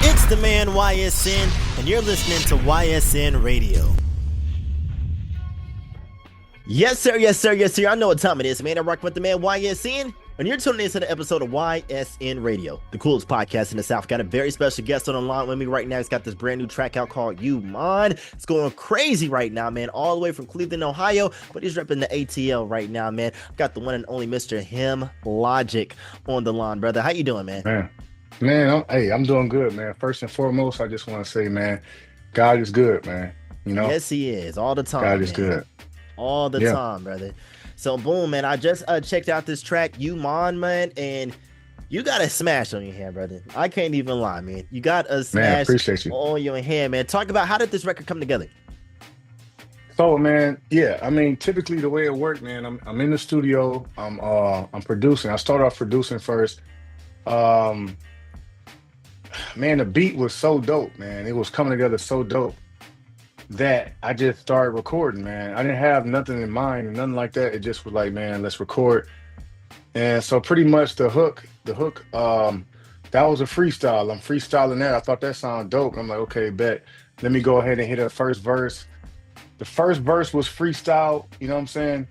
It's the man YSN, and you're listening to YSN Radio. Yes, sir, yes, sir, yes, sir. I know what time it is, man. I'm rocking with the man YSN, and you're tuning into the episode of YSN Radio, the coolest podcast in the South. Got a very special guest on the line with me right now. He's got this brand new track out called You Mon. It's going crazy right now, man. All the way from Cleveland, Ohio, but he's repping the ATL right now, man. Got the one and only Mr. Him Logic on the line, brother. How you doing, man? Man, I'm doing good, man. First and foremost, I just want to say, man, God is good, man. You know, Yes, he is. All the time, God is man. good. All the Yeah, time, brother. So, boom, man. I just checked out this track, You Mon, man, and you got a smash on your hand, brother. I can't even lie, man. You got a man, smash appreciate you. on your hand, man. Talk about how did this record come together? So, man, yeah, I mean, typically the way it worked, man, I'm in the studio, I'm producing. I started off producing first. Um, man, the beat was so dope, man. It was coming together so dope that I just started recording, man. I didn't have nothing in mind or nothing like that. It just was like, man, let's record. And so pretty much the hook, that was a freestyle. I'm freestyling that. I thought that sounded dope. I'm like, okay, bet. Let me go ahead and hit the first verse. The first verse was freestyle, you know what I'm saying?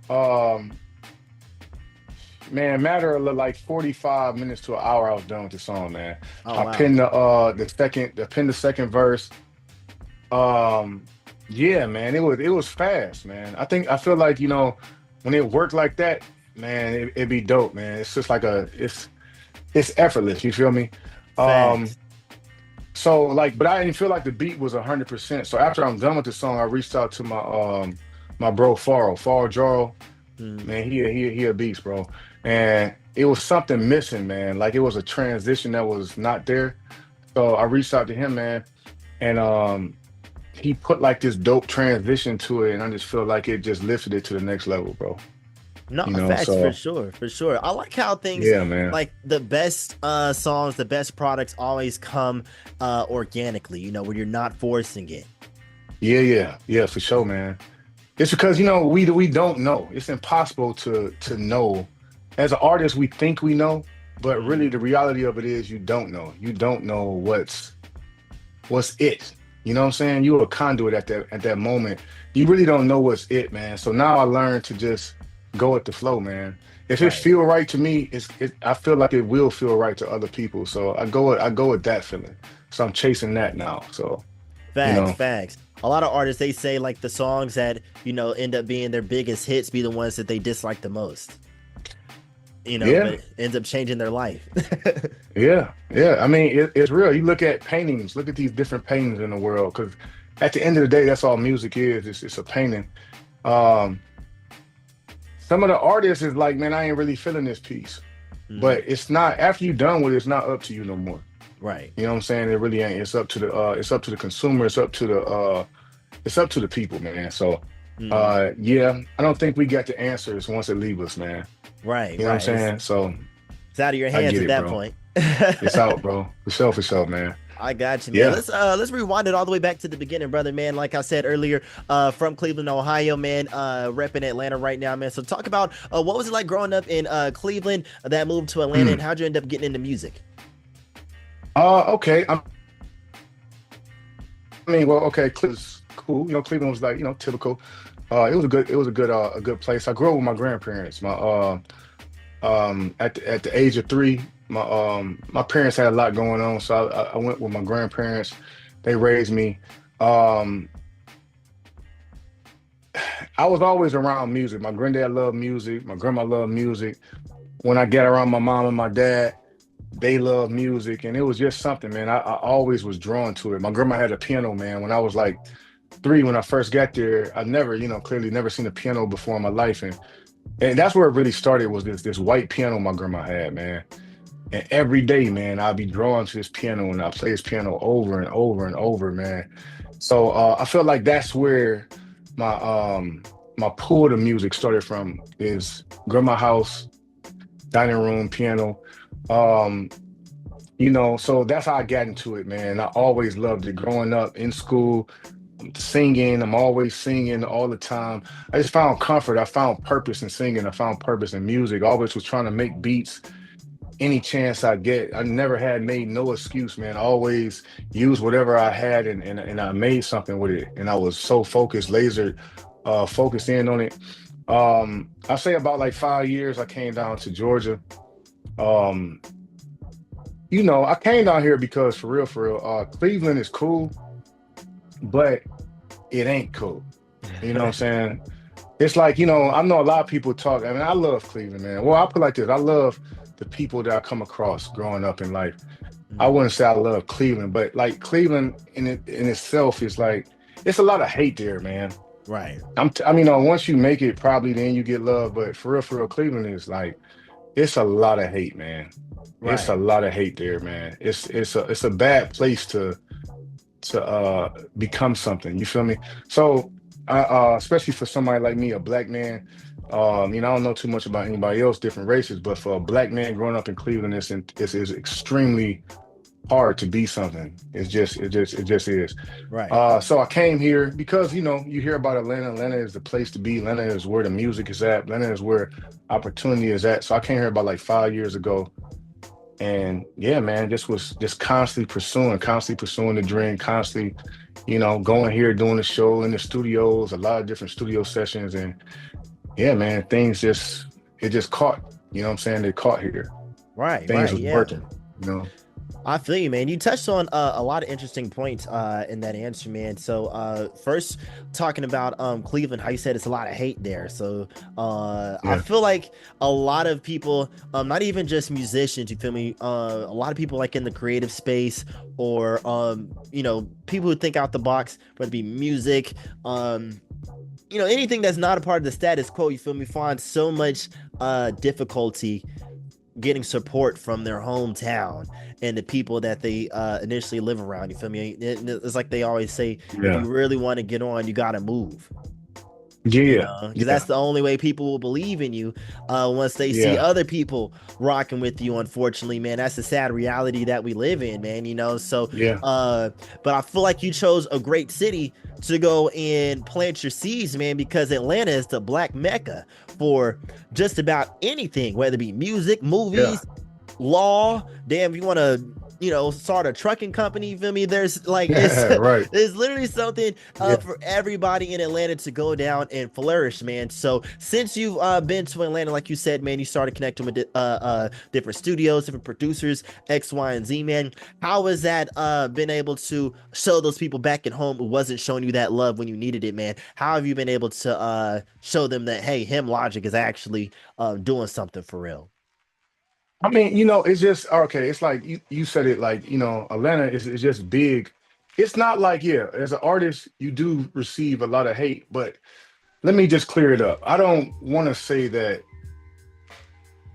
Um, man, matter of like 45 minutes to an hour, I was done with the song, man. Oh, I wow. pinned the second verse. Um, yeah, man, it was fast, man. I feel like, when it worked like that, man, it'd be dope, man. It's just like it's effortless, you feel me? Um, Facts. so like, but I didn't feel like the beat was 100%. So after I'm done with the song, I reached out to my bro Farrell Jarl. Mm, Man, he a beast, bro. And it was something missing, man. Like it was a transition that was not there. So I reached out to him, man, and he put like this dope transition to it, and I just feel like it just lifted it to the next level, bro. no, You know, facts for so sure, for sure. I like how things yeah, man. like the best songs, the best products always come organically, where you're not forcing it. Yeah, for sure, man. It's because we don't know. It's impossible to know. As an artist, we think we know, but really Mm, the reality of it is you don't know. You don't know what's it. You know what I'm saying? You're a conduit at that moment. You really don't know what's it, man. So now I learned to just go with the flow, man. If it right. feel right to me, I feel like it will feel right to other people. So I go with that feeling. So I'm chasing that now. So, you Facts, know, facts. A lot of artists they say like the songs that end up being their biggest hits be the ones that they dislike the most. But yeah. it ends up changing their life. Yeah. I mean, it's real. You look at paintings, look at these different paintings in the world, because at the end of the day, that's all music is. It's a painting. Um, some of the artists is like, man, I ain't really feeling this piece. Mhm. But it's not, after you done with it, it's not up to you no more. Right. You know what I'm saying? It really ain't. It's up to the consumer, it's up to the people, man. So Mhm. yeah, I don't think we got the answers once it leave us, man. Right, You know what I'm right. It's saying? So it's out of your I hands get at it, that bro. point. It's out, bro. For sure, man. I got you, man. Yeah. Let's rewind it all the way back to the beginning, brother, man. Like I said earlier, from Cleveland, Ohio, man, repping Atlanta right now, man. So talk about what was it like growing up in Cleveland, that moved to Atlanta, and Mm. how'd you end up getting into music? Okay. Well, okay, Cleveland's cool. Cleveland was like, typical. It was a good place. I grew up with my grandparents. At the age of 3, my parents had a lot going on, so I went with my grandparents. They raised me. Um, I was always around music. My granddad loved music. My grandma loved music. When I get around my mom and my dad, they love music, and it was just something, man. I always was drawn to it. My grandma had a piano, man. When I was like 3, when I first got there, I never, clearly never seen a piano before in my life, and that's where it really started. Was this white piano my grandma had, man. And every day, man, I'd be drawn to this piano, and I play this piano over and over and over, man. So I feel like that's where my my pull to music started from, is grandma house, dining room, piano. Um, so that's how I got into it, man. I always loved it growing up in school, singing. I'm always singing all the time. I just found comfort. I found purpose in singing. I found purpose in music. I always was trying to make beats, any chance I get. I never had made no excuse, man. I always used whatever I had, and I made something with it. And I was so focused, laser focused in on it. I say about like 5 years I came down to Georgia. Um, I came down here because for real, Cleveland is cool, but it ain't cool. You know what I'm saying? It's like, I know a lot of people talk. I mean, I love Cleveland, man. Well, I put it like this. I love the people that I come across growing up in life. I Mm, wouldn't say I love Cleveland, but like Cleveland in itself is like, it's a lot of hate there, man. right, I mean, once you make it, probably then you get love. But for real, Cleveland is like, it's a lot of hate, man. It's a right, lot of hate there, man. It's a bad place to become something. You feel me? So especially for somebody like me, a black man, I don't know too much about anybody else, different races, but for a black man growing up in Cleveland, it's extremely hard to be something. It just is. right. So I came here because you hear about Atlanta. Atlanta is the place to be. Atlanta is where the music is at. Atlanta is where opportunity is at. So I came here about like 5 years ago, and yeah, man, just was just constantly pursuing the dream, constantly, going here, doing the show in the studios, a lot of different studio sessions, and yeah, man, it just caught. You know what I'm saying? They caught here. Right, Things right, was yeah. working. You know. I feel you, man. You touched on a lot of interesting points in that answer, man. So first, talking about Cleveland, how you said it's a lot of hate there. So I Yeah. feel like a lot of people, not even just musicians, you feel me? A lot of people like in the creative space, or people who think out the box, whether it be music, anything that's not a part of the status quo. You feel me? Find so much difficulty getting support from their hometown and the people that they initially live around. You feel me? It's like they always say, if Yeah. you really want to get on, you gotta move. Yeah. Because that's Yeah. the only way people will believe in you. Once they see Yeah. other people rocking with you. Unfortunately, man, that's the sad reality that we live in, man. So, Yeah. uh, but I feel like you chose a great city to go and plant your seeds, man, because Atlanta is the black mecca for just about anything, whether it be music, Yeah. movies, law. Damn, if you want to, start a trucking company, you feel me? There's like it's Yeah. Right. there's literally something Yeah. for everybody in Atlanta to go down and flourish, man. So since you've been to Atlanta, like you said, man, you started connecting with different studios, different producers, X, Y, and Z, man. How has that been able to show those people back at home who wasn't showing you that love when you needed it, man? How have you been able to show them that, hey, him Logic is actually doing something for real? I mean, it's just okay. It's like you said it like, Atlanta is just big. It's not like, yeah, as an artist, you do receive a lot of hate, but let me just clear it up. I don't want to say that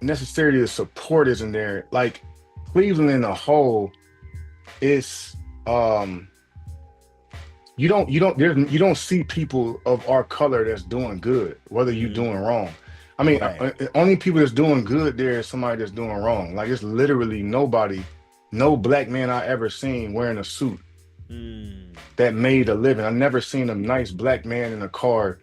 necessarily the support isn't there. Like Cleveland in a whole is you don't see people of our color that's doing good, whether you're Mm, doing wrong. I mean, right. only people that's doing good there is somebody that's doing wrong. Like it's literally nobody, no black man I ever seen wearing a suit Mm, that made a living. I never seen a nice black man in a car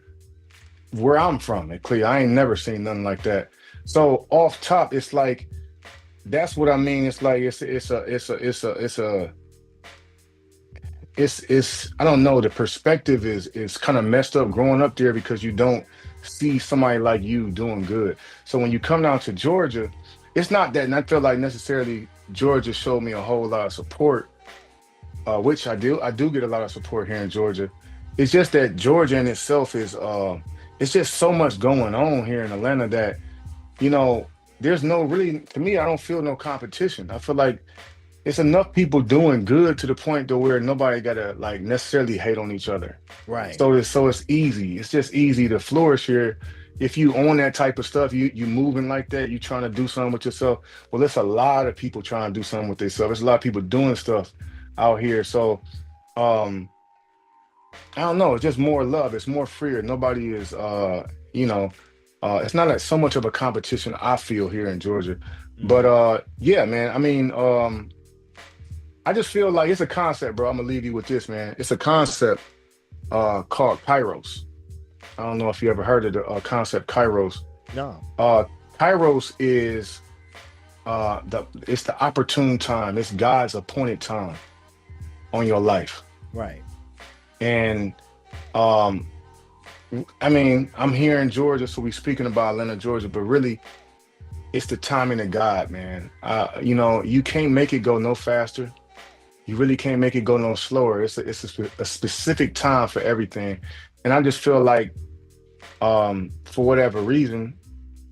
where I'm from at Cleveland. I ain't never seen nothing like that. So off top, it's like that's what I mean. It's like it's I don't know, the perspective is kind of messed up growing up there because you don't see somebody like you doing good. So when you come down to Georgia, it's not that, and I feel like necessarily Georgia showed me a whole lot of support, which I do get a lot of support here in Georgia. It's just that Georgia in itself is it's just so much going on here in Atlanta that you know there's no really, to me, I don't feel no competition. I feel like it's enough people doing good to the point to where nobody gotta like necessarily hate on each other. right. So it's easy. It's just easy to flourish here. If you own that type of stuff, you moving like that, you trying to do something with yourself. Well, there's a lot of people trying to do something with themselves. There's a lot of people doing stuff out here. So um I don't know, it's just more love. It's more freer. Nobody is you know, it's not like so much of a competition I feel here in Georgia. But Mm, yeah, man. I mean, I just feel like it's a concept, bro. I'm gonna leave you with this, man. It's a concept called Kairos. I don't know if you ever heard of the concept Kairos. no. Uh, Kairos is it's the opportune time. It's God's appointed time on your life. Right. And um, I mean, I'm here in Georgia, so we speaking about Atlanta, Georgia, but really it's the timing of God, man. You can't make it go no faster. You really can't make it go no slower. It's a specific time for everything. And I just feel like for whatever reason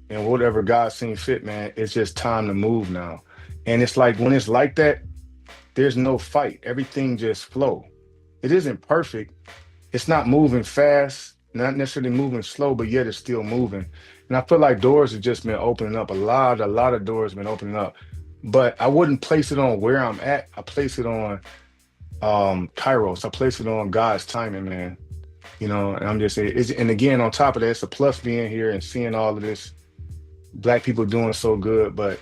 and whatever God seen fit, man, it's just time to move now. And it's like when it's like that, there's no fight. Everything just flow. It isn't perfect. It's not moving fast, not necessarily moving slow, but yet it's still moving. And I feel like doors have just been opening up. A lot of doors have been opening up. But I wouldn't place it on where I'm at. I place it on Kairos. I place it on God's timing, man. And I'm just saying, and again, on top of that, it's a plus being here and seeing all of this black people doing so good. But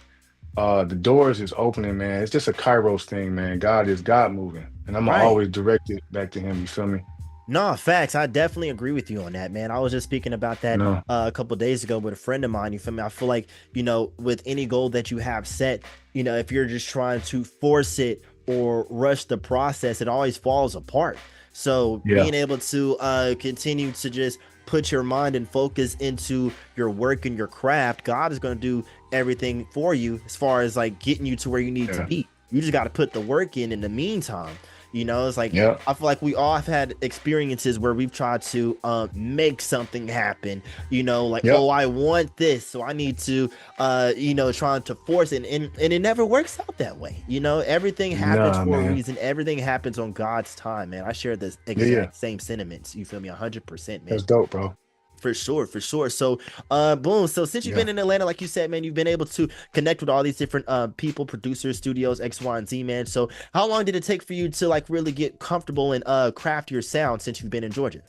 the doors is opening, man. It's just a Kairos thing, man. God moving. And I'm gonna Right. always direct it back to him. You feel me? No, facts. I definitely agree with you on that, man. I was just speaking about that No. a couple days ago with a friend of mine. You feel me? I feel like, with any goal that you have set, if you're just trying to force it or rush the process, it always falls apart. So Yeah. being able to continue to just put your mind and focus into your work and your craft, God is going to do everything for you as far as like getting you to where you need to Yeah. be. You just got to put the work in the meantime. It's like Yeah. I feel like we all have had experiences where we've tried to make something happen, like, Yep. oh, I want this, so I need to, trying to force it. And it never works out that way. Everything happens Nah, for a man. reason. Everything happens on God's time, man. I share the Yeah, yeah. exact same sentiments. You feel me? 100%, man. That's dope, bro. For sure, for sure. So, boom. So since you've Yeah. been in Atlanta, like you said, man, you've been able to connect with all these different people, producers, studios, X, Y, and Z, man. So how long did it take for you to like really get comfortable and craft your sound since you've been in Georgia?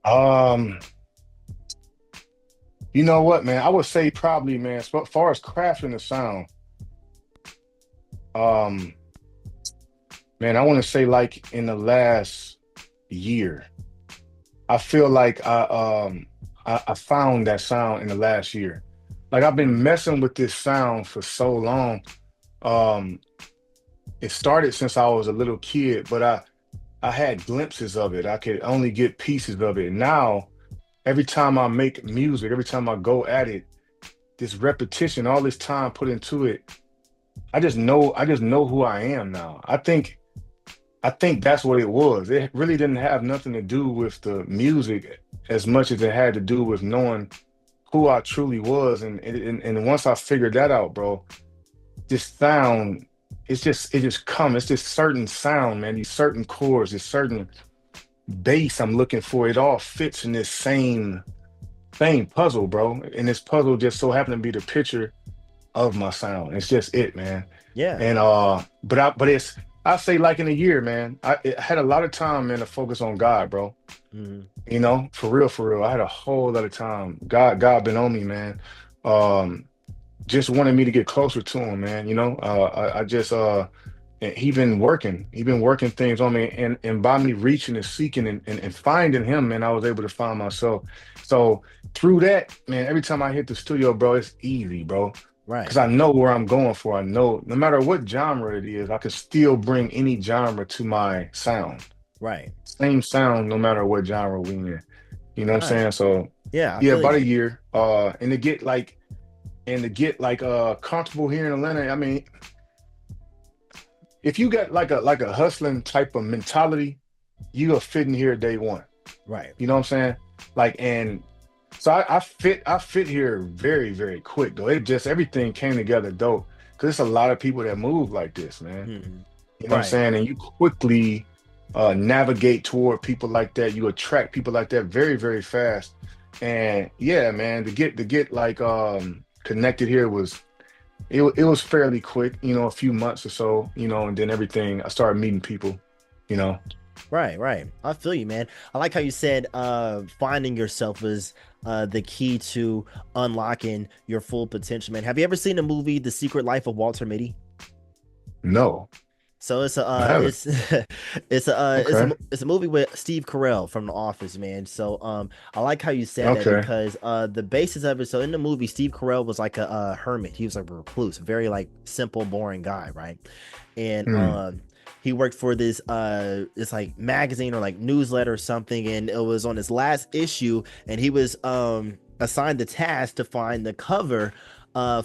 Um, you know what, man? I would say probably, man, as far as crafting the sound, um, man, I want to say like in the last year. I feel like I found that sound in the last year. Like I've been messing with this sound for so long. Um, it started since I was a little kid, but I had glimpses of it. I could only get pieces of it. Now, every time I make music, every time I go at it, this repetition, all this time put into it, I just know who I am now. I think that's what it was. It really didn't have nothing to do with the music as much as it had to do with knowing who I truly was. And once I figured that out, bro, this sound, it just come. It's this certain sound, man. These certain chords, this certain bass I'm looking for. It all fits in this same puzzle, bro. And this puzzle just so happened to be the picture of my sound. It's just it, man. Yeah. And I say like in a year, man. I had a lot of time, man, to focus on God, bro. Mhm. For real, for real. I had a whole lot of time. God been on me, man. Um, just wanted me to get closer to him, man. I just and he been working things on me, and by me reaching and seeking and finding him, man, I was able to find myself. So through that, man, every time I hit the studio, bro, it's easy, bro, because Right. I know where I'm going for. I know no matter what genre it is, I can still bring any genre to my sound. Right. Same sound, no matter what genre we in. You know what I'm Right. saying? So Yeah, I yeah, feel you, about a man. year. And to get comfortable here in Atlanta. I mean, if you got like a hustling type of mentality, you are fitting here day one. Right. You know what I'm saying? Like, and so I fit here very, very quick though. It just everything came together dope. Cause there's a lot of people that move like this, man. Mhm. You know what I'm Right. saying? And you quickly navigate toward people like that. You attract people like that very, very fast. And yeah, man, to get like connected here it was fairly quick, a few months or so, and then everything I started meeting people, you know. Right, right. I feel you, man. I like how you said finding yourself is the key to unlocking your full potential, man. Have you ever seen the movie The Secret Life of Walter Mitty? No. So it's a I haven't. it's it's a Okay. it's a movie with Steve Carell from The Office, man. So I like how you said that Okay. because the basis of it. So in the movie, Steve Carell was like a hermit. He was like a recluse, very like simple, boring guy, right? And Hmm. he worked for this like magazine or like newsletter or something, and it was on his last issue, and he was assigned the task to find the cover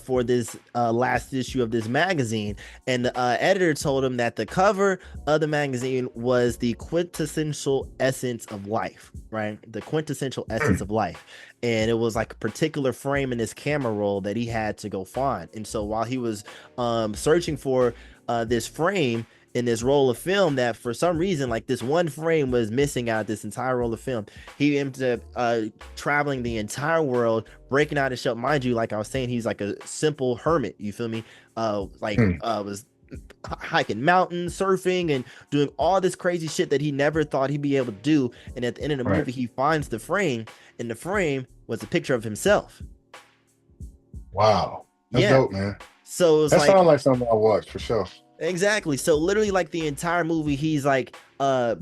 for this last issue of this magazine. And the editor told him that the cover of the magazine was the quintessential essence of life, right? The quintessential essence Hmm. of life. And it was like a particular frame in his camera roll that he had to go find. And so while he was searching for this frame in this roll of film, that for some reason, like this one frame was missing out of this entire roll of film, he ended up traveling the entire world, breaking out his shell. Mind you, like I was saying, he's like a simple hermit. You feel me? Hmm. Was hiking mountains, surfing, and doing all this crazy shit that he never thought he'd be able to do. And at the end of the Right. movie, he finds the frame, and the frame was a picture of himself. Wow. That's Yeah. dope, man. So it's That like sounds like something I watch for sure. exactly. So literally like the entire movie he's like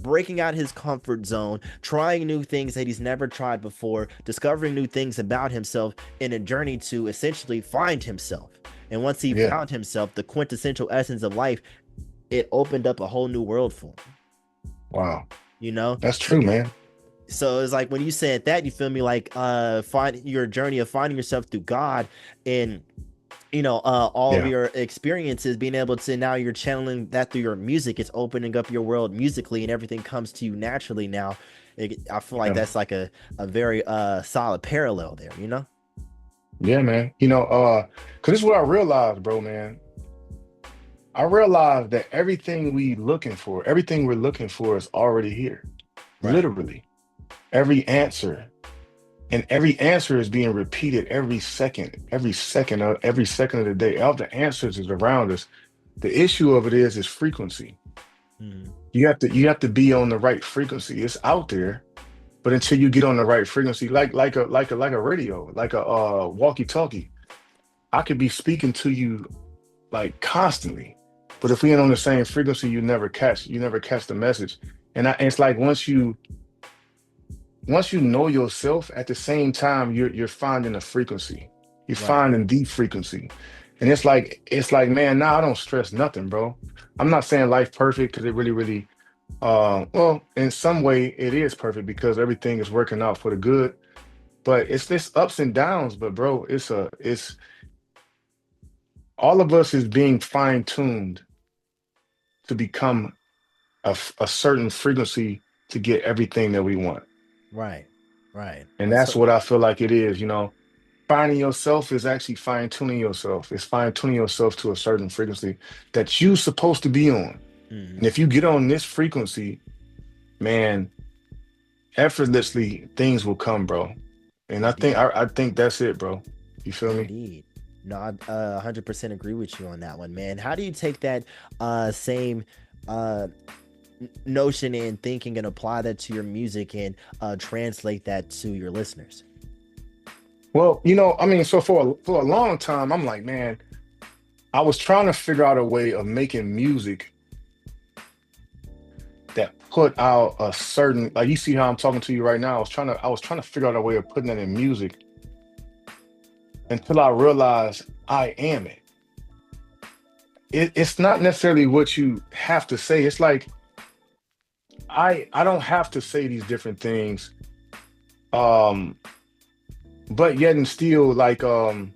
breaking out his comfort zone, trying new things that he's never tried before, discovering new things about himself in a journey to essentially find himself. And once he Yeah. found himself, the quintessential essence of life, it opened up a whole new world for him, Wow. you know? That's So true, man. so it's like when you said that, you feel me, like find your journey of finding yourself through God, and all of Yeah. your experiences, being able to now you're channeling that through your music. It's opening up your world musically, and everything comes to you naturally now. I feel like Yeah. that's like a very solid parallel there, you know. Yeah, man. Cause this is what I realized, bro, man. I realized that everything we're looking for is already here. Right, Literally. Every answer. And every answer is being repeated every second of the day. All the answers is around us. The issue of it is frequency. mm, You have to be on the right frequency. It's out there, but until you get on the right frequency, like a radio, like a walkie-talkie, I could be speaking to you like constantly, but if we ain't on the same frequency, you never catch the message. And it's like once you know yourself, at the same time you're finding a frequency. You're right, finding the frequency. And it's like, man, nah, I don't stress nothing, bro. I'm not saying life perfect because it really, really well, in some way it is perfect because everything is working out for the good. But it's this ups and downs. But bro, it's all of us is being fine-tuned to become a certain frequency to get everything that we want. right, right. And That's that's so. what I feel like it is. Finding yourself is actually fine-tuning yourself. It's fine-tuning yourself to a certain frequency that you're supposed to be on. And Mhm. if you get on this frequency, man, effortlessly things will come, bro. And I think Indeed. I, I think that's it, bro. You feel me? Indeed. No, I 100% agree with you on that one, man. How do you take that same uh notion and thinking and apply that to your music and translate that to your listeners? Well, I mean, so for a long time, I'm like, man, I was trying to figure out a way of making music that put out a certain, like, you see how I'm talking to you right now. I was trying to figure out a way of putting that in music until I realized I am it. It's not necessarily what you have to say. It's like I don't have to say these different things. Um, but yet and still, like, how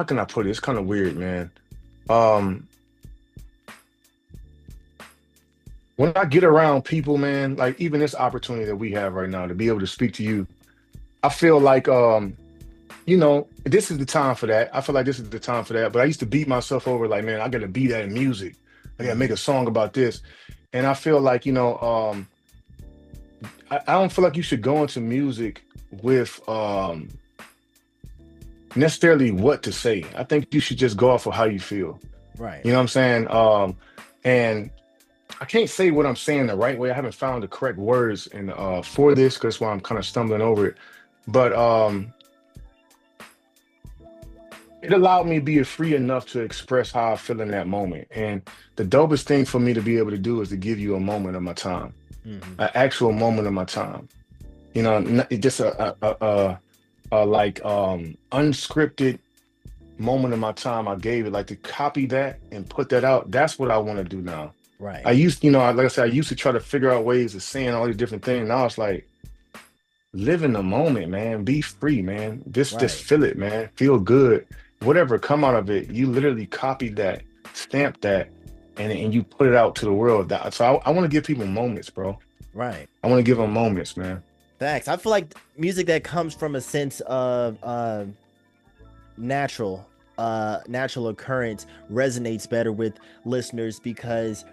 can I put it? It's kind of weird, man. Um, when I get around people, man, like even this opportunity that we have right now to be able to speak to you, I feel like this is the time for that. I feel like this is the time for that. But I used to beat myself over like, man, I gotta be that in music. I gotta make Mm-hmm. a song about this. And I feel like, I don't feel like you should go into music with necessarily what to say. I think you should just go off of how you feel. Right. You know what I'm saying? And I can't say what I'm saying the right way. I haven't found the correct words and for this, because that's why I'm kind of stumbling over it. But it allowed me to be free enough to express how I feel in that moment. And the dopest thing for me to be able to do is to give you a moment of my time, Hmm. an actual moment of my time. You know, just a like unscripted moment of my time. I gave it like to copy that and put that out. That's what I want to do now. I Right, used, like I said, I used to try to figure out ways of saying all these different things. Now it's like live in the moment, man. Be free, man. Just right, feel it, man. Feel good. Whatever come out of it, you literally copy that, stamp that, and you put it out to the world. So I want to give people moments, bro. right. I want to give them moments, man. Facts. I feel like music that comes from a sense of natural natural occurrence resonates better with listeners because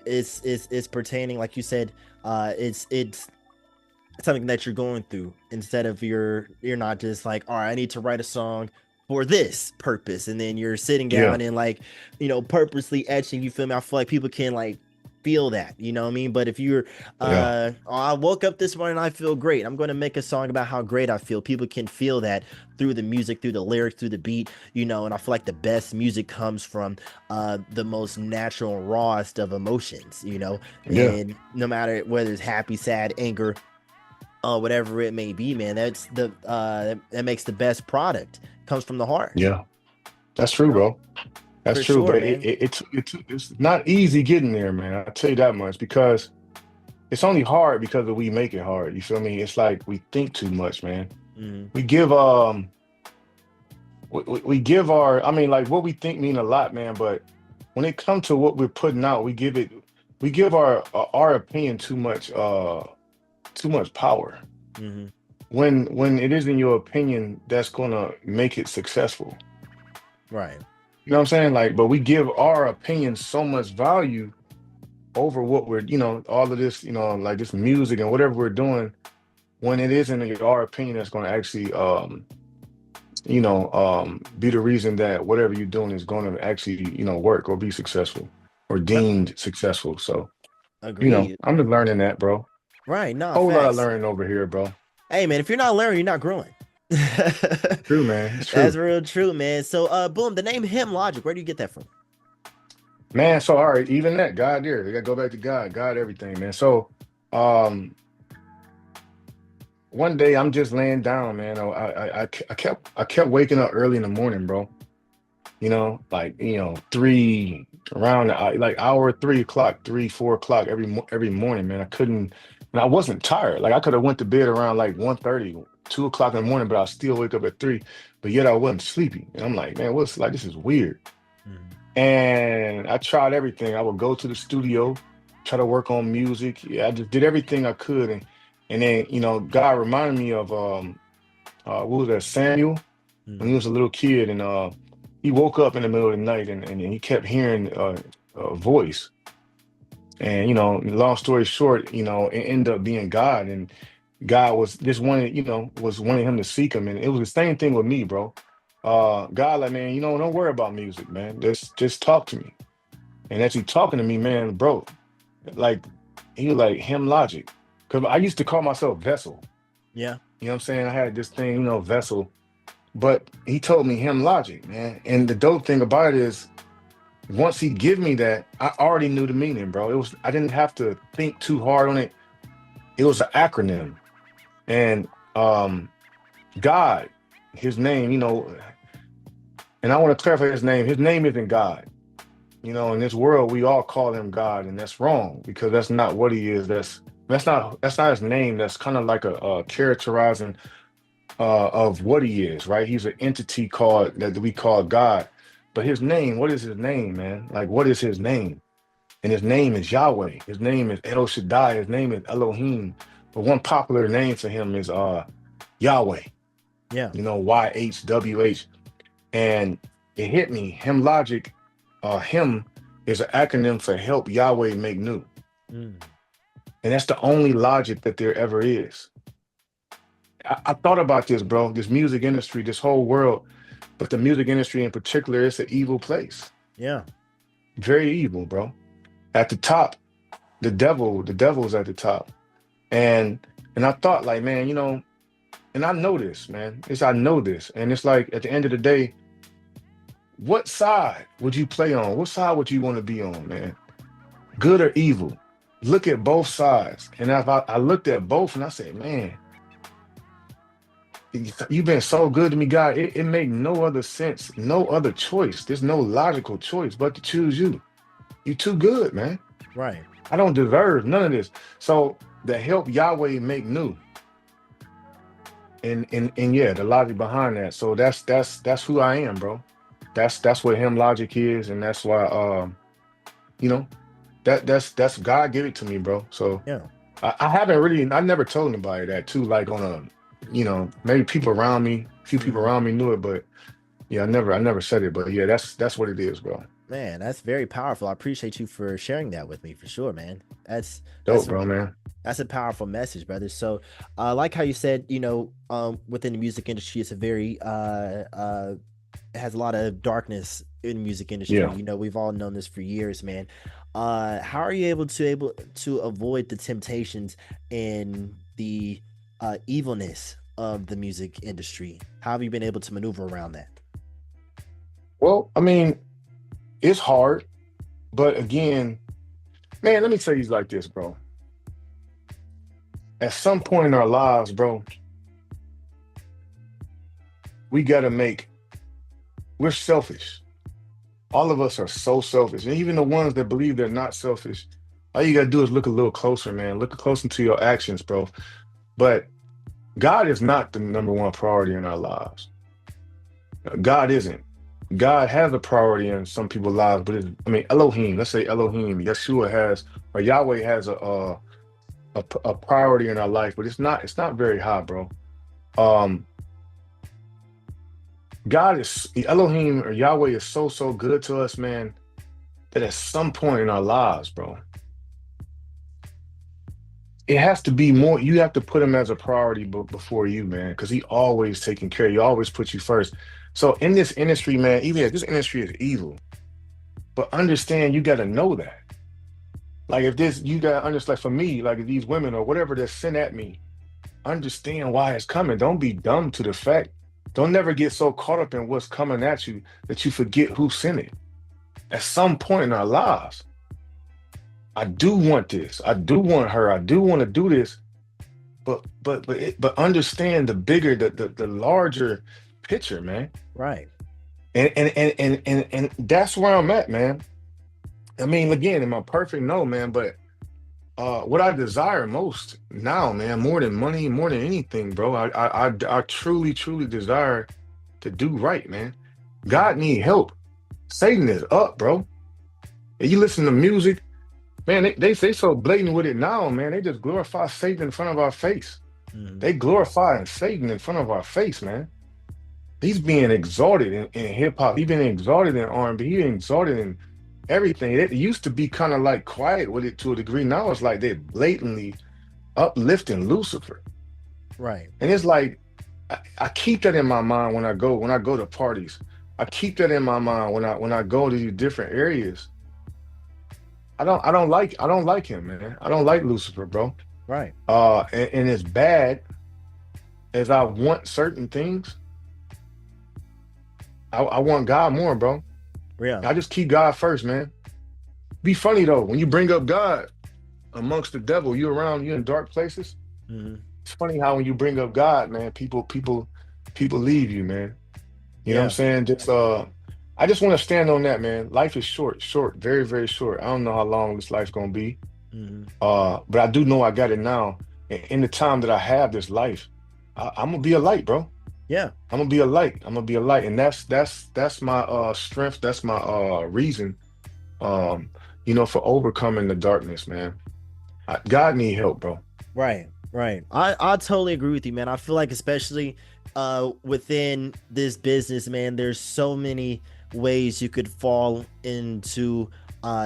it's pertaining, like you said, it's something that you're going through instead of you're not just like, all right, I need to write a song for this purpose, and then you're sitting Yeah, down and like, purposely etching. You feel me? I feel like people can like feel that, you know what I mean? But if you're yeah, oh, I woke up this morning, I feel great, I'm going to make a song about how great I feel. People can feel that through the music, through the lyrics, through the beat, and I feel like the best music comes from the most natural and rawest of emotions, yeah, and no matter whether it's happy, sad, anger, whatever it may be, man. That's that makes the best product. Comes from the heart, yeah. That's you true, know, bro. That's for true, sure, but man. it's not easy getting there, man. I tell you that much because it's only hard because we make it hard. You feel me? It's like we think too much, man. Hmm. We give we give our, I mean, like what we think mean a lot, man. But when it comes to what we're putting out, we give our opinion too much power. Hmm. When it isn't your opinion that's gonna make it successful. Right. You know what I'm saying? Like, but we give our opinion so much value over what we're, all of this, like this music and whatever we're doing, when it isn't our opinion that's gonna actually be the reason that whatever you're doing is going to actually, work or be successful or No, deemed successful. So, agreed. I'm just learning that, bro. Right. Nah. Whole lot of Facts. learning over here, bro. Hey, man. If you're not learning, you're not growing. True, man. It's That's true. real true, man. So, boom. The name Him Logic. Where do you get that from? Man, so all right, even that, God there. They gotta go back to God, God, everything, man. So um one day I'm just laying down, man. I kept waking up early in the morning, bro. Like three around like hour 3 o'clock, 3, 4 o'clock every morning, man. I couldn't, and I wasn't tired. Like I could have went to bed around like 1:30, 2 o'clock in the morning, but I still wake up at 3. But yet I wasn't sleepy. And I'm like, man, what's like this is weird. Mhm. And I tried everything. I would go to the studio, try to work on music. Yeah, I just did everything I could. And then, God reminded me of what was that, Samuel, when he Mhm. was a little kid, and he woke up in the middle of the night, and he kept hearing a voice. And long story short, it ended up being God, and God was just wanting, was wanting him to seek him, and it was the same thing with me, bro. God, like, man, don't worry about music, man. Just talk to me. And as he talking to me, man, bro, like he was like him logic, because I used to call myself Vessel. Yeah. You know what I'm saying? I had this thing, Vessel. But he told me him logic, man. And the dope thing about it is once he give me that, I already knew the meaning, bro. I didn't have to think too hard on it. It was an acronym. And God, his name, and I want to clarify his name. His name isn't God. In this world, we all call him God, and that's wrong because that's not what he is. That's not his name. That's kind of like a characterizing of what he is, right? He's an entity called that we call God. But his name, what is his name, man? Like, what is his name? And his name is Yahweh. His name is El Shaddai. His name is Elohim. But one popular name for him is Yahweh. Yeah. YHWH. And it hit me. Him logic, him is an acronym for help Yahweh make new. Mm. And that's the only logic that there ever is. I thought about this, bro. This music industry, this whole world, but the music industry in particular, it's an evil place. Yeah. Very evil, bro. At the top, the devil's at the top. And I thought, like, man, and I know this, man. I know this. And it's like at the end of the day, What side would you play on? What side would you want to be on, man? Good or evil? Look at both sides. And if I looked at both and I said, man, you've been so good to me, God. It made no other sense, no other choice. There's no logical choice but to choose you. You too good, man. Right. I don't deserve none of this. So the help Yahweh make new. And yeah, the logic behind that. So that's who I am, bro. That's what him logic is, and that's why you know, that's God give it to me, bro. So Yeah. I haven't really I never told anybody that too, like on a maybe people around me, a few people Mhm. around me knew it, but yeah, I never said it. But yeah, that's what it is, bro. Man, that's very powerful. I appreciate you for sharing that with me for sure, man. That's Dope, bro, man. that's a powerful message, brother. So, like how you said, within the music industry, it's a very it has a lot of darkness in the music industry. Yeah. We've all known this for years, man. How are you able to avoid the temptations and the evilness of the music industry? How have you been able to maneuver around that? Well, I mean, it's hard, but again, man, let me tell you like this, bro. At some point in our lives, bro, we gotta make we're selfish. All of us are so selfish. And even the ones that believe they're not selfish, all you gotta do is look a little closer, man. Look closer to your actions, bro. But God is not the number one priority in our lives. God isn't. God has a priority in some people's lives, but I mean, Elohim, let's say Elohim, Yeshua has, or Yahweh has a priority in our life, but it's not very high, bro. Um, God is Elohim or Yahweh is so good to us, man, that at some point in our lives, bro, it has to be more. You have to put him as a priority before you, man, because he always taking care. He always puts you first. So in this industry, man, even if this industry is evil, but understand you got to know that. Like if this, you got to understand. Like for me, like if these women or whatever that sent at me, understand why it's coming. Don't be dumb to the fact. Don't never get so caught up in what's coming at you that you forget who sent it. At some point in our lives, I do want this. I do want her. I do want to do this. But understand the bigger, the larger picture, man. Right. And that's where I'm at, man. I mean, again, am I perfect? No, man. But what I desire most now, man, more than money, more than anything, bro. I truly desire to do right, man. Mhm. God need help. Satan is up, bro. And you listen to music, man. They so blatant with it now, man. They just glorify Satan in front of our face. Mhm. They glorifying Satan in front of our face, man. He's being exalted in hip hop. He's been exalted in R&B. He's been exalted in everything. It used to be kind of like quiet with it to a degree. Now it's like they're blatantly uplifting Lucifer, Right. and it's like I keep that in my mind when I go to parties. I keep that in my mind when I go to these different areas. I don't like him, man. I don't like Lucifer, bro. Right. And as bad as I want certain things, I want God more, bro. Yeah. I just keep God first, man. Be funny though when you bring up God amongst the devil. You in dark places. Mhm. It's funny how when you bring up God, man, people leave you, man. You know what I'm Yeah. saying? Just I just want to stand on that, man. Life is short, very, very short. I don't know how long this life's gonna be. Mhm. But I do know I got it now. And in the time that I have this life, I'm gonna be a light, bro. Yeah. I'm gonna be a light. I'm gonna be a light. And that's my strength, that's my reason, um, for overcoming the darkness, man. God need help, bro. Right, right. I totally agree with you, man. I feel like especially within this business, man, there's so many ways you could fall into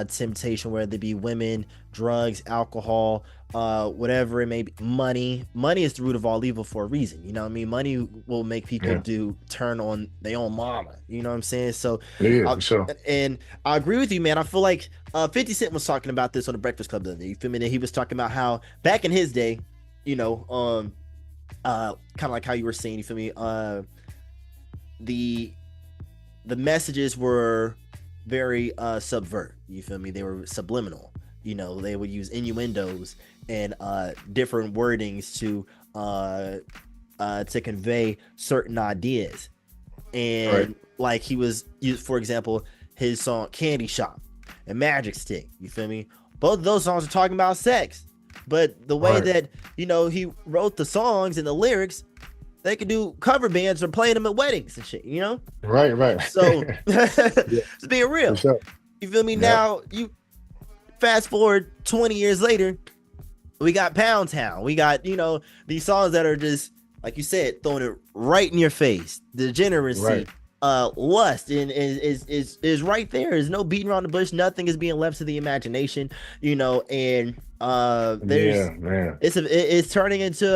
temptation, whether it be women, drugs, alcohol, whatever it may be. Money is the root of all evil for a reason. You know what I mean? Money will make people Yeah, do turn on their own mama. You know what I'm saying? So it is uh, for sure. and I agree with you, man. I feel like 50 Cent was talking about this on the Breakfast Club the other day. You feel me? And he was talking about how back in his day, you know, kind of like how you were saying, you feel me? The the messages were very subvert. You feel me? They were subliminal. You know, they would use innuendos and different wordings to convey certain ideas. Right. And like he was, for example, his song "Candy Shop" and "Magic Stick." You feel me? Both of those songs are talking about sex, but the way Right. that he wrote the songs and the lyrics, they could do cover bands or playing them at weddings and shit. Right. Right. So Yeah, just being for real. sure. You feel me? Yep. Now you fast forward 20 years later, we got Pound Town. We got, these songs that are just, like you said, throwing it right in your face. Degeneracy, Right. lust, and is right there. There's no beating around the bush. Nothing is being left to the imagination, and there's Yeah, man. it's turning into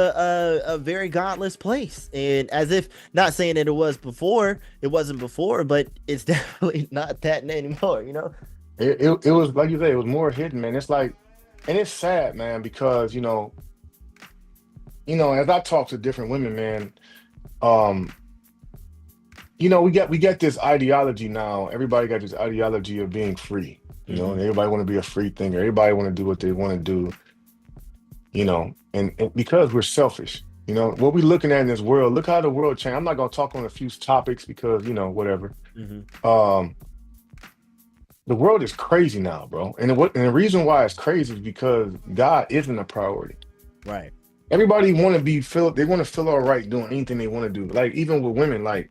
a very godless place. And as if not saying that it wasn't before, but it's definitely not that anymore. It was like you said, it was more hidden, man. It's like, and it's sad, man, because as I talk to different women, man, um, we got this ideology now. Everybody got this ideology of being free, Hmm. and everybody want to be a free thinker. Everybody want to do what they want to do, and because we're selfish, what we're looking at in this world, look how the world changed. I'm not gonna talk on a few topics because, whatever. Hmm. Um, the world is crazy now, bro. And the reason why it's crazy is because God isn't a priority. Right. Everybody want to they want to feel all right doing anything they want to do. Like even with women, like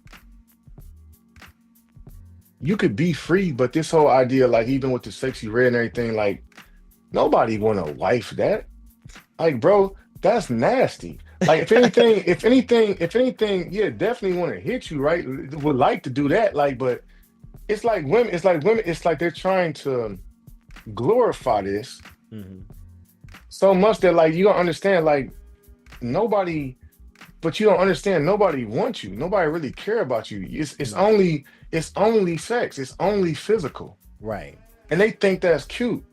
you could be free, but this whole idea, like even with the sexy red and everything, like nobody want to wife that. Like, bro, that's nasty. Like if anything, yeah, definitely want to hit you, right? Would like to do that, like, but it's like they're trying to glorify this Hmm. so much that like you don't understand, like nobody, but you don't understand nobody wants you. Nobody really care about you. It's only sex. It's only physical. Right. And they think that's cute.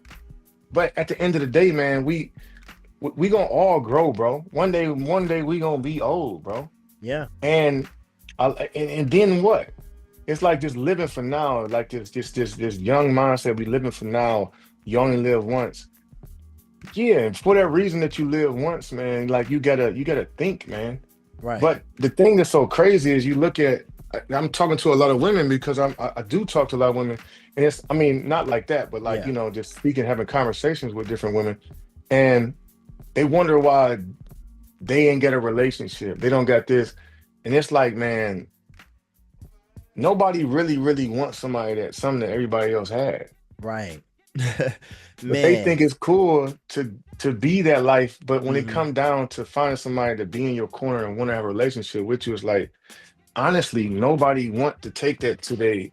But at the end of the day, man, we gonna all grow, bro. One day we gonna be old, bro. Yeah. And and then what? It's like just living for now, like this young mindset. We living for now. You only live once. Yeah, and for that reason that you live once, man, like you gotta think, man. Right. But the thing that's so crazy is you look at. I'm talking to a lot of women because I do talk to a lot of women, and I mean, not like that, but like Yeah. just speaking, having conversations with different women, and they wonder why they ain't get a relationship. They don't got this, and it's like, man, nobody really, really wants something that everybody else had. Right. But they think Man. it's cool to be that life. But when it Hmm. come down to finding somebody to be in your corner and want to have a relationship with you, it's like honestly, nobody want to take that to their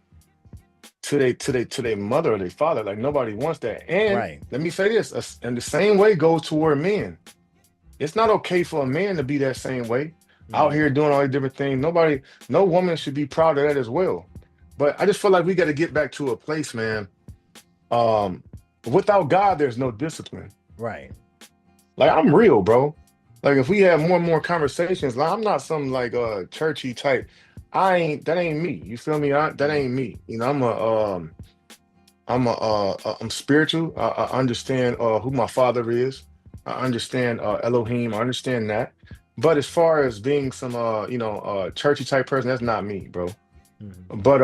mother or their father. Like nobody wants that. And Right. let me say this, and the same way goes toward men. It's not okay for a man to be that same way, out Hmm. here doing all these different things. No woman should be proud of that as well. But I just feel like we got to get back to a place, man. Um, Without God, there's no discipline. Right. Like I'm real, bro. Like if we have more and more conversations, like I'm not some like churchy type. That ain't me. You feel me? That Mhm. ain't me. I'm spiritual. I understand who my father is. I understand Elohim. I understand that. But as far as being some churchy type person, that's not me, bro. Mhm. But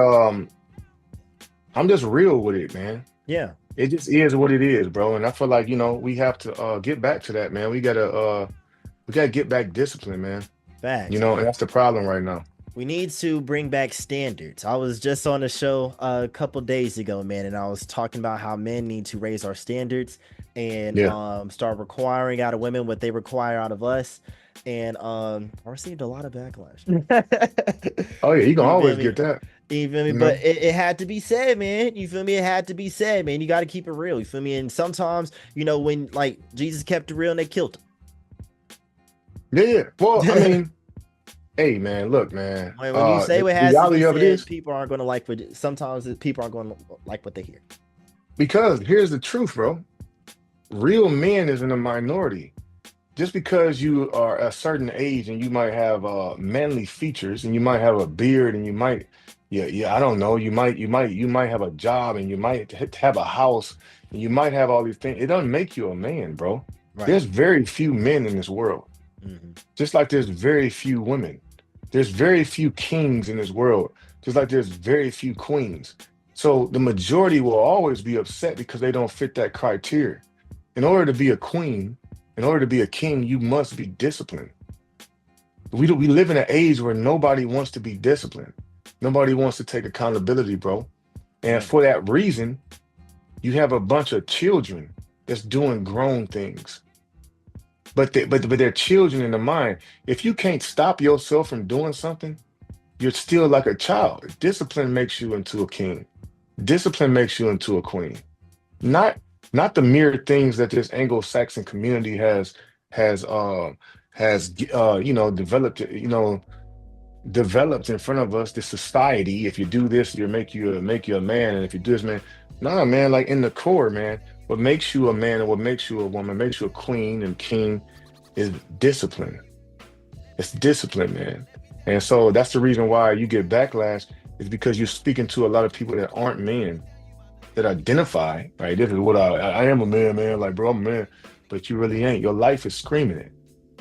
I'm just real with it, man. Yeah. It just is what it is, bro. And I feel like, we have to get back to that, man. We gotta get back discipline, man. Facts. And that's the problem right now. We need to bring back standards. I was just on a show a couple days ago, man, and I was talking about how men need to raise our standards and Yeah. start requiring out of women what they require out of us. And I received a lot of backlash. Oh yeah, you gonna You feel always me? get that, You feel me? you But know? it had to be said, man. You feel me? It had to be said, man. You got to keep it real. You feel me? And sometimes, when like Jesus kept it real and they killed Yeah, yeah. Well, I him. mean, hey man, look, man. When you say The what has to be reality of it said, is, people aren't going to like what. Sometimes people aren't going to like what they hear. because here's the truth, bro. Real men is in a minority. Just because you are a certain age and you might have manly features and you might have a beard and you might yeah, I don't know. You might have a job and you might have a house and you might have all these things. It doesn't make you a man, bro. Right. There's very few men in this world. Hmm. Just like there's very few women. There's very few kings in this world. Just like there's very few queens. So the majority will always be upset because they don't fit that criteria. In order to be a queen, in order to be a king, you must be disciplined. We live in an age where nobody wants to be disciplined. Nobody wants to take accountability, bro. And Right. for that reason, you have a bunch of children that's doing grown things. But they're children in the mind. If you can't stop yourself from doing something, you're still like a child. Discipline makes you into a king. Discipline makes you into a queen. Not not the mere things that this Anglo-Saxon community has developed, developed in front of us, this society. If you do this, you make you a man, and if you do this, man, nah, man, like in the core, man, what makes you a man and what makes you a woman, makes you a queen and king, is discipline. It's discipline, man. And so that's the reason why you get backlash, is because you're speaking to a lot of people that aren't men, that identify, right? This is what I am, a man, man. Like, bro, I'm a man, but you really ain't. Your life is screaming it.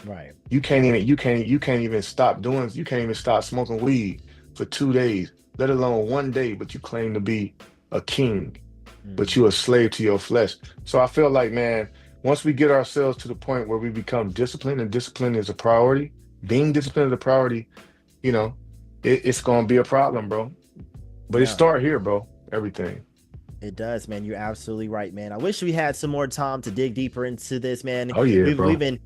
Right. You can't even stop doing. You can't even stop smoking weed for 2 days, let alone one day. But you claim to be a king, but Hmm. you're a slave to your flesh. So I feel like, man, once we get ourselves to the point where we become disciplined, and discipline is a priority, being disciplined is a priority, you know, it's gonna be a problem, bro. But it Yeah. start here, bro. Everything. It does, man. You're absolutely right, man. I wish we had some more time to dig deeper into this, man. Oh yeah, We've bro. been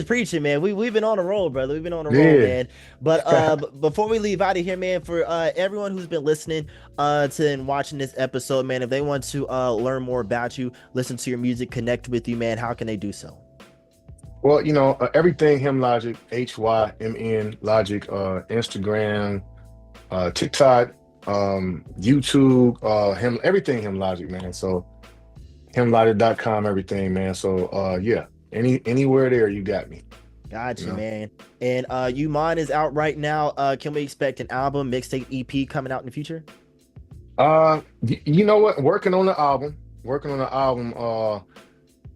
preaching, man. We've been on a roll, brother. We've been on a roll, Yeah. man. But before we leave out of here, man, for everyone who's been listening to and watching this episode, man, if they want to learn more about you, listen to your music, connect with you, man, how can they do so? Well, everything him logic, HYMN logic, Instagram, TikTok, YouTube, him everything him logic, man. So himlogic.com, everything, man. So yeah, anywhere there you got me, you Gotcha, know. man. And you mine is out right now. Can we expect an album, mixtape, EP coming out in the future? You know what? Working on the album.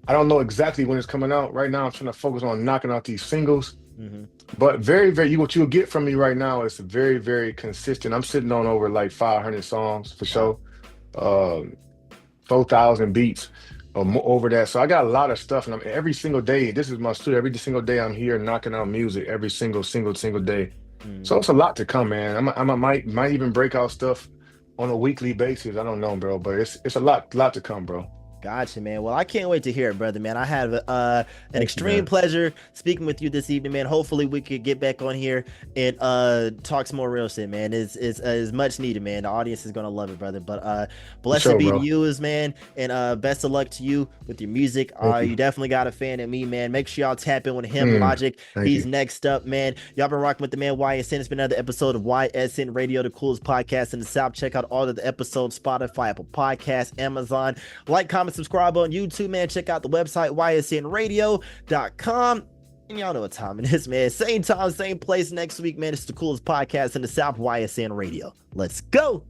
I don't know exactly when it's coming out. Right now, I'm trying to focus on knocking out these singles. Hmm. But very, very, what you'll get from me right now is very, very consistent. I'm sitting on over like 500 songs for Wow. sure. 4,000 beats or more over that. So I got a lot of stuff, and I'm every single day. This is my studio. Every single day, I'm here knocking out music every single day. Mhm. So it's a lot to come, man. I might even break out stuff on a weekly basis. I don't know, bro, but it's a lot to come, bro. Gotcha, man. Well, I can't wait to hear it, brother, man. I had an Thank you, extreme man. pleasure speaking with you this evening, man. Hopefully, we could get back on here and talk some more real shit, man. It's much needed, man. The audience is gonna love it, brother. But For blessed sure, be to bro. you, man, and best of luck to you with your music. Thank You you. definitely got a fan in me, man. Make sure y'all tap in with him, Logic. Thank He's you. next up, man. Y'all been rocking with the man YSN. It's been another episode of YSN Radio, the coolest podcast in the South. Check out all of the episodes: Spotify, Apple Podcasts, Amazon. Like, comment, subscribe on YouTube, man. Check out the website, ysnradio.com. And y'all know what time it is, man. Same time, same place next week, man. It's the coolest podcast in the South, YSN Radio. Let's go.